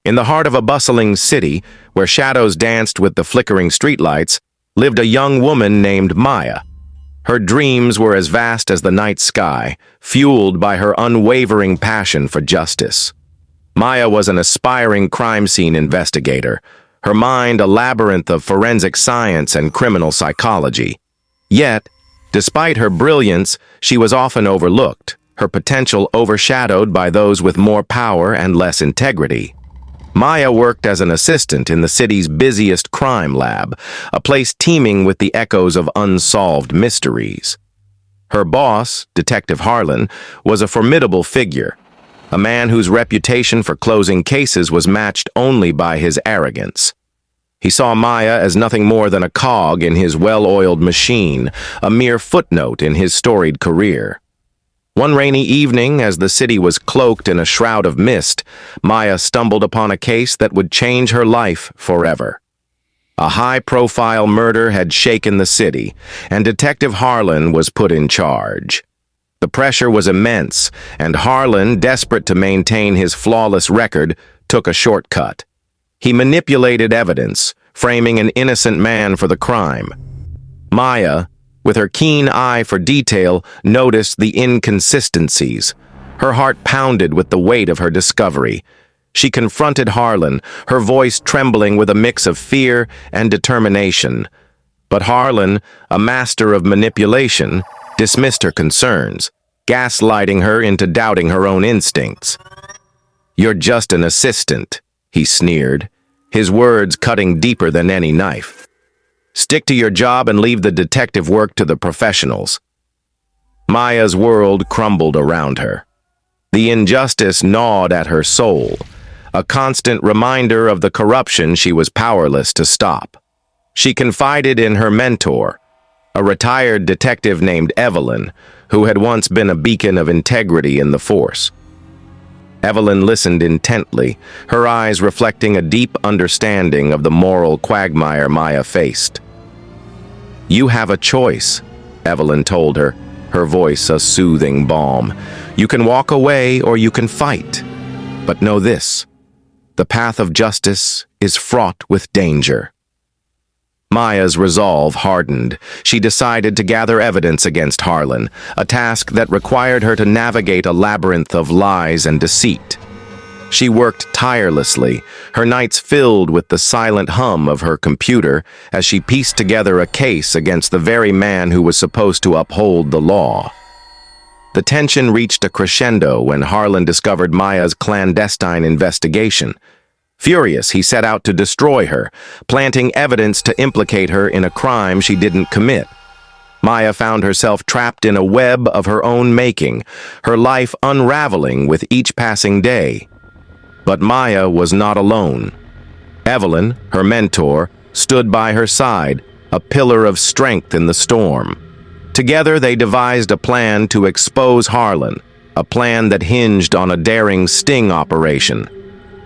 In the heart of a bustling city, where shadows danced with the flickering streetlights, lived a young woman named Maya. Her dreams were as vast as the night sky, fueled by her unwavering passion for justice. Maya was an aspiring crime scene investigator, her mind a labyrinth of forensic science and criminal psychology. Yet, despite her brilliance, she was often overlooked, her potential overshadowed by those with more power and less integrity. Maya worked as an assistant in the city's busiest crime lab, a place teeming with the echoes of unsolved mysteries. Her boss, Detective Harlan, was a formidable figure, a man whose reputation for closing cases was matched only by his arrogance. He saw Maya as nothing more than a cog in his well-oiled machine, a mere footnote in his storied career. One rainy evening, as the city was cloaked in a shroud of mist, Maya stumbled upon a case that would change her life forever. A high-profile murder had shaken the city, and Detective Harlan was put in charge. The pressure was immense, and Harlan, desperate to maintain his flawless record, took a shortcut. He manipulated evidence, framing an innocent man for the crime. Maya, with her keen eye for detail, noticed the inconsistencies. Her heart pounded with the weight of her discovery. She confronted Harlan, her voice trembling with a mix of fear and determination. But Harlan, a master of manipulation, dismissed her concerns, gaslighting her into doubting her own instincts. "You're just an assistant," he sneered, his words cutting deeper than any knife. "Stick to your job and leave the detective work to the professionals." Maya's world crumbled around her. The injustice gnawed at her soul, a constant reminder of the corruption she was powerless to stop. She confided in her mentor, a retired detective named Evelyn, who had once been a beacon of integrity in the force. Evelyn listened intently, her eyes reflecting a deep understanding of the moral quagmire Maya faced. "You have a choice," Evelyn told her, her voice a soothing balm. "You can walk away or you can fight. But know this, the path of justice is fraught with danger." Maya's resolve hardened. She decided to gather evidence against Harlan, a task that required her to navigate a labyrinth of lies and deceit. She worked tirelessly, her nights filled with the silent hum of her computer as she pieced together a case against the very man who was supposed to uphold the law. The tension reached a crescendo when Harlan discovered Maya's clandestine investigation. Furious, he set out to destroy her, planting evidence to implicate her in a crime she didn't commit. Maya found herself trapped in a web of her own making, her life unraveling with each passing day. But Maya was not alone. Evelyn, her mentor, stood by her side, a pillar of strength in the storm. Together they devised a plan to expose Harlan, a plan that hinged on a daring sting operation.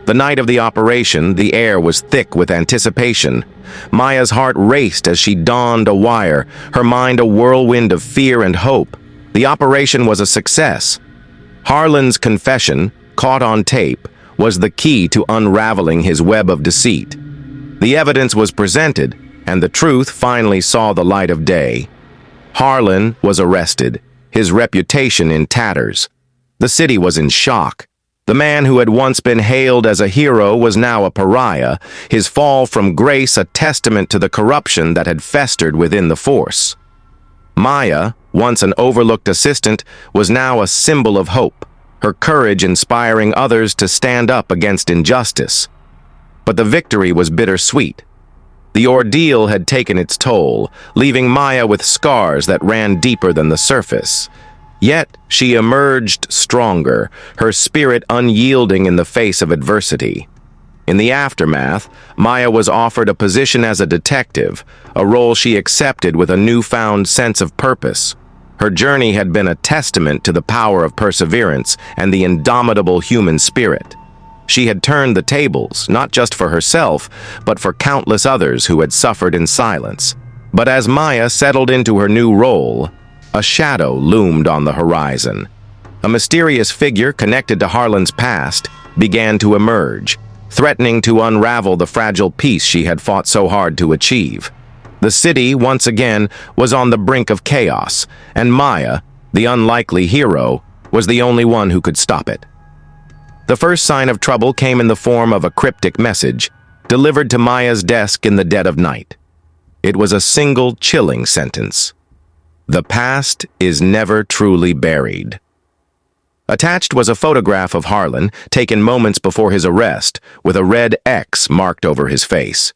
The night of the operation, the air was thick with anticipation. Maya's heart raced as she donned a wire, her mind a whirlwind of fear and hope. The operation was a success. Harlan's confession, caught on tape, was the key to unraveling his web of deceit. The evidence was presented, and the truth finally saw the light of day. Harlan was arrested, his reputation in tatters. The city was in shock. The man who had once been hailed as a hero was now a pariah, his fall from grace a testament to the corruption that had festered within the force. Maya, once an overlooked assistant, was now a symbol of hope, her courage inspiring others to stand up against injustice. But the victory was bittersweet. The ordeal had taken its toll, leaving Maya with scars that ran deeper than the surface. Yet she emerged stronger, her spirit unyielding in the face of adversity. In the aftermath, Maya was offered a position as a detective, a role she accepted with a newfound sense of purpose. Her journey had been a testament to the power of perseverance and the indomitable human spirit. She had turned the tables, not just for herself, but for countless others who had suffered in silence. But as Maya settled into her new role, a shadow loomed on the horizon. A mysterious figure connected to Harlan's past began to emerge, threatening to unravel the fragile peace she had fought so hard to achieve. The city, once again, was on the brink of chaos, and Maya, the unlikely hero, was the only one who could stop it. The first sign of trouble came in the form of a cryptic message, delivered to Maya's desk in the dead of night. It was a single chilling sentence. "The past is never truly buried." Attached was a photograph of Harlan, taken moments before his arrest, with a red X marked over his face.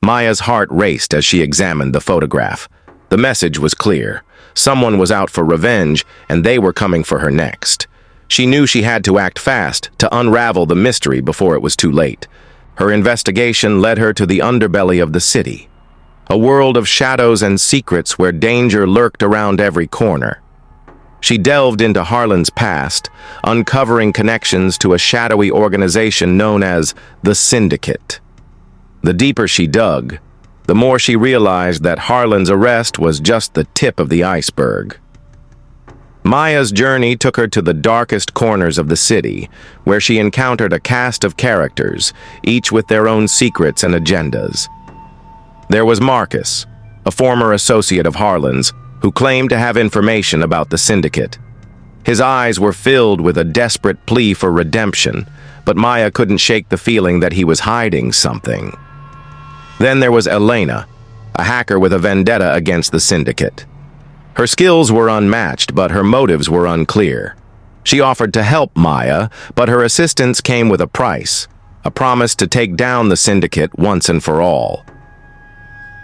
Maya's heart raced as she examined the photograph. The message was clear. Someone was out for revenge, and they were coming for her next. She knew she had to act fast to unravel the mystery before it was too late. Her investigation led her to the underbelly of the city, a world of shadows and secrets where danger lurked around every corner. She delved into Harlan's past, uncovering connections to a shadowy organization known as the Syndicate. The deeper she dug, the more she realized that Harlan's arrest was just the tip of the iceberg. Maya's journey took her to the darkest corners of the city, where she encountered a cast of characters, each with their own secrets and agendas. There was Marcus, a former associate of Harlan's, who claimed to have information about the Syndicate. His eyes were filled with a desperate plea for redemption, but Maya couldn't shake the feeling that he was hiding something. Then there was Elena, a hacker with a vendetta against the Syndicate. Her skills were unmatched, but her motives were unclear. She offered to help Maya, but her assistance came with a price, a promise to take down the Syndicate once and for all.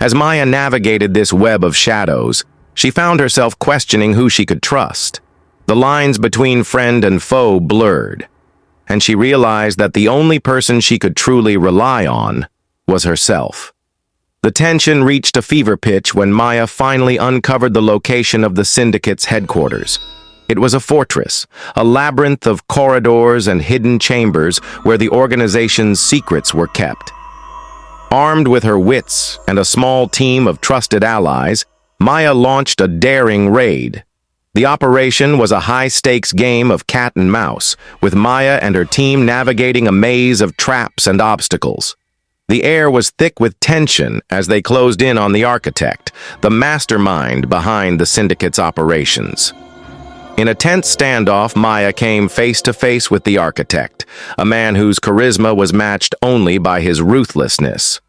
As Maya navigated this web of shadows, she found herself questioning who she could trust. The lines between friend and foe blurred, and she realized that the only person she could truly rely on was herself. The tension reached a fever pitch when Maya finally uncovered the location of the Syndicate's headquarters. It was a fortress, a labyrinth of corridors and hidden chambers where the organization's secrets were kept. Armed with her wits and a small team of trusted allies, Maya launched a daring raid. The operation was a high-stakes game of cat and mouse, with Maya and her team navigating a maze of traps and obstacles. The air was thick with tension as they closed in on the architect, the mastermind behind the Syndicate's operations. In a tense standoff, Maya came face-to-face with the architect, a man whose charisma was matched only by his ruthlessness.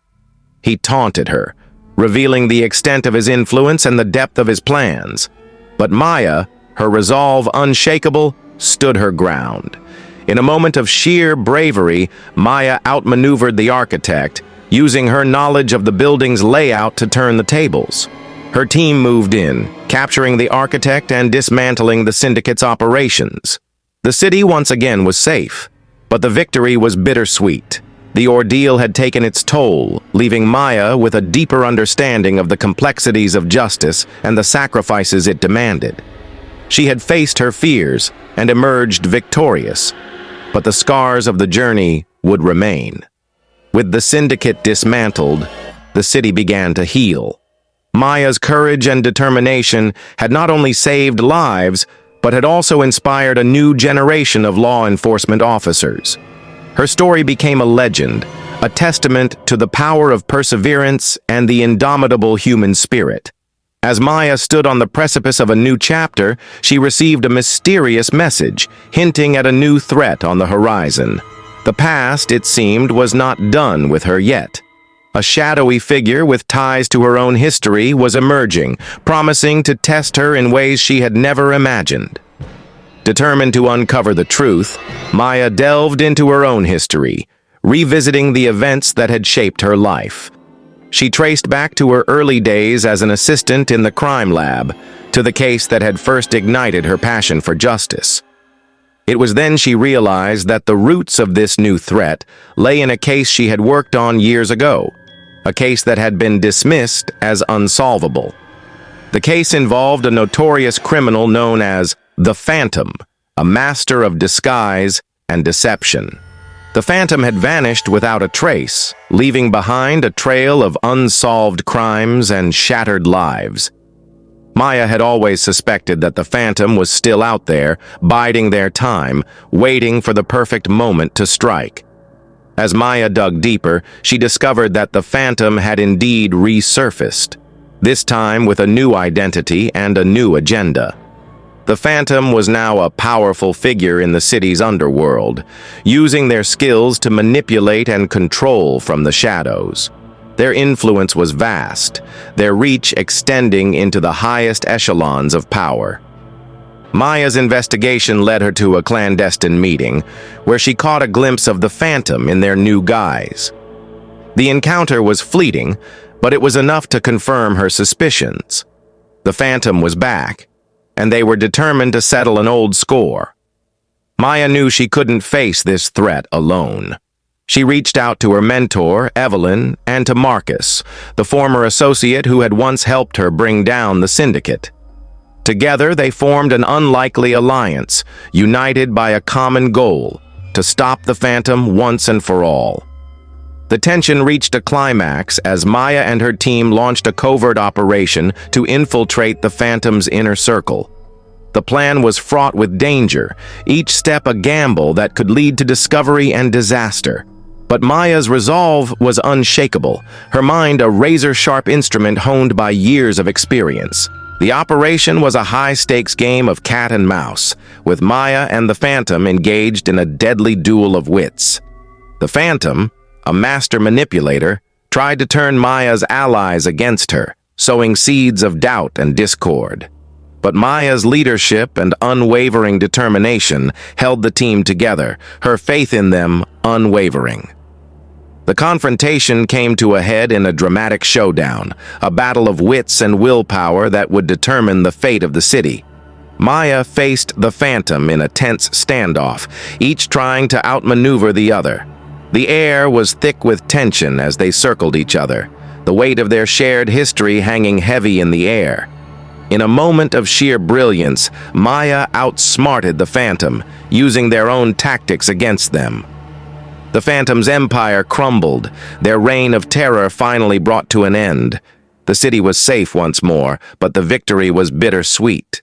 He taunted her, revealing the extent of his influence and the depth of his plans. But Maya, her resolve unshakable, stood her ground. In a moment of sheer bravery, Maya outmaneuvered the architect, using her knowledge of the building's layout to turn the tables. Her team moved in, capturing the architect and dismantling the Syndicate's operations. The city once again was safe, but the victory was bittersweet. The ordeal had taken its toll, leaving Maya with a deeper understanding of the complexities of justice and the sacrifices it demanded. She had faced her fears and emerged victorious, but the scars of the journey would remain. With the Syndicate dismantled, the city began to heal. Maya's courage and determination had not only saved lives, but had also inspired a new generation of law enforcement officers. Her story became a legend, a testament to the power of perseverance and the indomitable human spirit. As Maya stood on the precipice of a new chapter, she received a mysterious message, hinting at a new threat on the horizon. The past, it seemed, was not done with her yet. A shadowy figure with ties to her own history was emerging, promising to test her in ways she had never imagined. Determined to uncover the truth, Maya delved into her own history, revisiting the events that had shaped her life. She traced back to her early days as an assistant in the crime lab, to the case that had first ignited her passion for justice. It was then she realized that the roots of this new threat lay in a case she had worked on years ago, a case that had been dismissed as unsolvable. The case involved a notorious criminal known as the Phantom, a master of disguise and deception. The Phantom had vanished without a trace, leaving behind a trail of unsolved crimes and shattered lives. Maya had always suspected that the Phantom was still out there, biding their time, waiting for the perfect moment to strike. As Maya dug deeper, she discovered that the phantom had indeed resurfaced, this time with a new identity and a new agenda. The phantom was now a powerful figure in the city's underworld, using their skills to manipulate and control from the shadows. Their influence was vast, their reach extending into the highest echelons of power. Maya's investigation led her to a clandestine meeting, where she caught a glimpse of the phantom in their new guise. The encounter was fleeting, but it was enough to confirm her suspicions. The phantom was back, and they were determined to settle an old score. Maya knew she couldn't face this threat alone. She reached out to her mentor, Evelyn, and to Marcus, the former associate who had once helped her bring down the syndicate. Together, they formed an unlikely alliance, united by a common goal: to stop the phantom once and for all. The tension reached a climax as Maya and her team launched a covert operation to infiltrate the phantom's inner circle. The plan was fraught with danger, each step a gamble that could lead to discovery and disaster. But Maya's resolve was unshakable, her mind a razor-sharp instrument honed by years of experience. The operation was a high-stakes game of cat and mouse, with Maya and the phantom engaged in a deadly duel of wits. The phantom, a master manipulator, tried to turn Maya's allies against her, sowing seeds of doubt and discord. But Maya's leadership and unwavering determination held the team together, her faith in them unwavering. The confrontation came to a head in a dramatic showdown, a battle of wits and willpower that would determine the fate of the city. Maya faced the phantom in a tense standoff, each trying to outmaneuver the other. The air was thick with tension as they circled each other, the weight of their shared history hanging heavy in the air. In a moment of sheer brilliance, Maya outsmarted the phantom, using their own tactics against them. The phantom's empire crumbled, their reign of terror finally brought to an end. The city was safe once more, but the victory was bittersweet.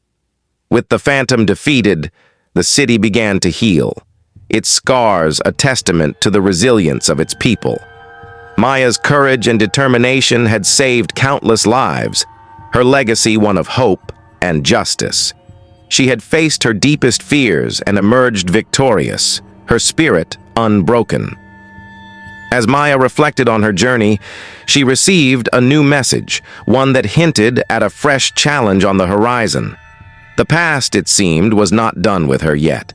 With the phantom defeated, the city began to heal, its scars a testament to the resilience of its people. Maya's courage and determination had saved countless lives, her legacy one of hope and justice. She had faced her deepest fears and emerged victorious, her spirit unbroken. As Maya reflected on her journey, she received a new message, one that hinted at a fresh challenge on the horizon. The past, it seemed, was not done with her yet.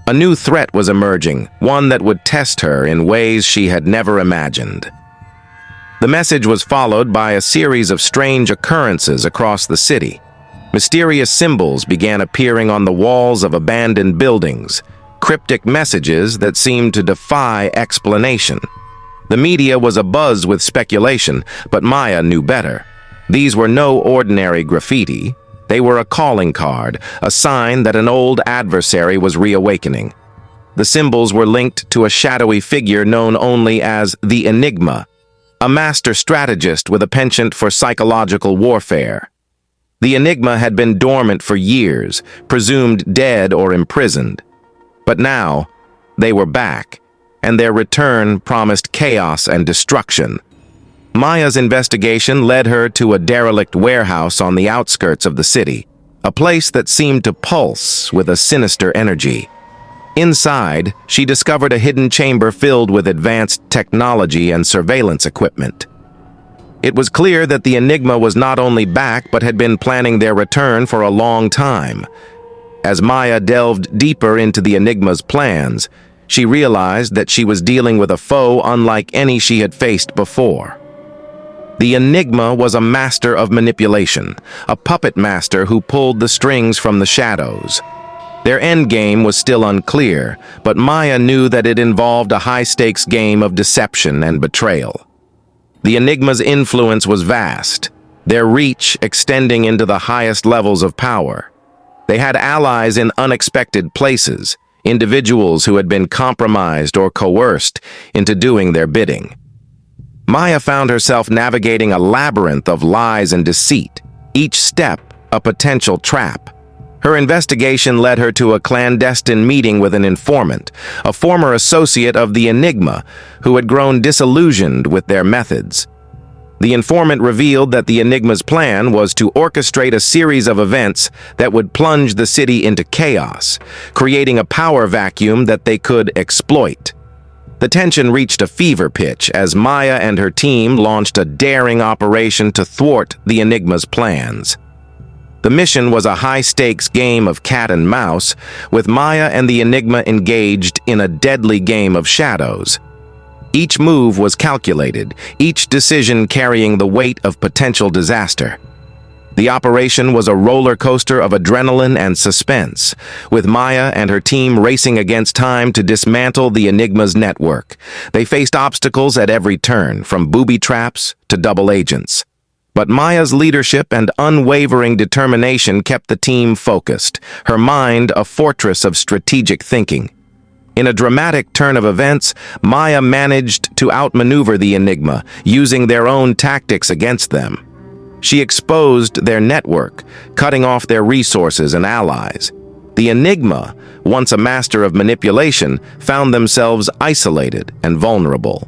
A new threat was emerging, one that would test her in ways she had never imagined. The message was followed by a series of strange occurrences across the city. Mysterious symbols began appearing on the walls of abandoned buildings, cryptic messages that seemed to defy explanation. The media was abuzz with speculation, but Maya knew better. These were no ordinary graffiti. They were a calling card, a sign that an old adversary was reawakening. The symbols were linked to a shadowy figure known only as the Enigma, a master strategist with a penchant for psychological warfare. The Enigma had been dormant for years, presumed dead or imprisoned. But now, they were back, and their return promised chaos and destruction. Maya's investigation led her to a derelict warehouse on the outskirts of the city, a place that seemed to pulse with a sinister energy. Inside, she discovered a hidden chamber filled with advanced technology and surveillance equipment. It was clear that the Enigma was not only back but had been planning their return for a long time. As Maya delved deeper into the Enigma's plans, she realized that she was dealing with a foe unlike any she had faced before. The Enigma was a master of manipulation, a puppet master who pulled the strings from the shadows. Their endgame was still unclear, but Maya knew that it involved a high-stakes game of deception and betrayal. The Enigma's influence was vast, their reach extending into the highest levels of power. They had allies in unexpected places, individuals who had been compromised or coerced into doing their bidding. Maya found herself navigating a labyrinth of lies and deceit, each step a potential trap. Her investigation led her to a clandestine meeting with an informant, a former associate of the Enigma, who had grown disillusioned with their methods. The informant revealed that the Enigma's plan was to orchestrate a series of events that would plunge the city into chaos, creating a power vacuum that they could exploit. The tension reached a fever pitch as Maya and her team launched a daring operation to thwart the Enigma's plans. The mission was a high-stakes game of cat and mouse, with Maya and the Enigma engaged in a deadly game of shadows. Each move was calculated, each decision carrying the weight of potential disaster. The operation was a roller coaster of adrenaline and suspense, with Maya and her team racing against time to dismantle the Enigma's network. They faced obstacles at every turn, from booby traps to double agents. But Maya's leadership and unwavering determination kept the team focused, her mind a fortress of strategic thinking. In a dramatic turn of events, Maya managed to outmaneuver the Enigma, using their own tactics against them. She exposed their network, cutting off their resources and allies. The Enigma, once a master of manipulation, found themselves isolated and vulnerable.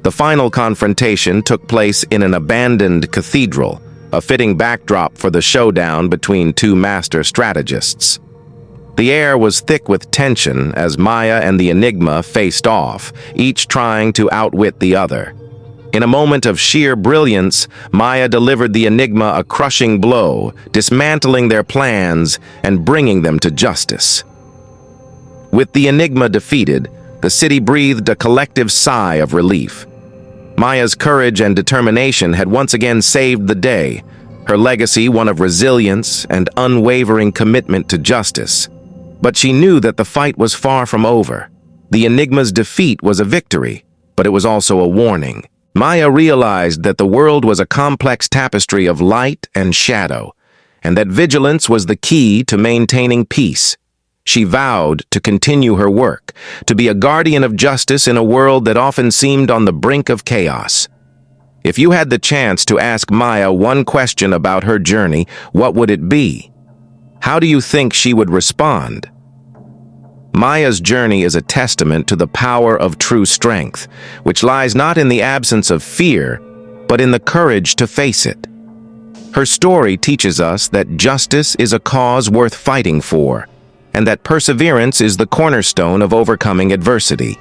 The final confrontation took place in an abandoned cathedral, a fitting backdrop for the showdown between two master strategists. The air was thick with tension as Maya and the Enigma faced off, each trying to outwit the other. In a moment of sheer brilliance, Maya delivered the Enigma a crushing blow, dismantling their plans and bringing them to justice. With the Enigma defeated, the city breathed a collective sigh of relief. Maya's courage and determination had once again saved the day, her legacy one of resilience and unwavering commitment to justice. But she knew that the fight was far from over. The Enigma's defeat was a victory, but it was also a warning. Maya realized that the world was a complex tapestry of light and shadow, and that vigilance was the key to maintaining peace. She vowed to continue her work, to be a guardian of justice in a world that often seemed on the brink of chaos. If you had the chance to ask Maya one question about her journey, what would it be? How do you think she would respond? Maya's journey is a testament to the power of true strength, which lies not in the absence of fear, but in the courage to face it. Her story teaches us that justice is a cause worth fighting for, and that perseverance is the cornerstone of overcoming adversity.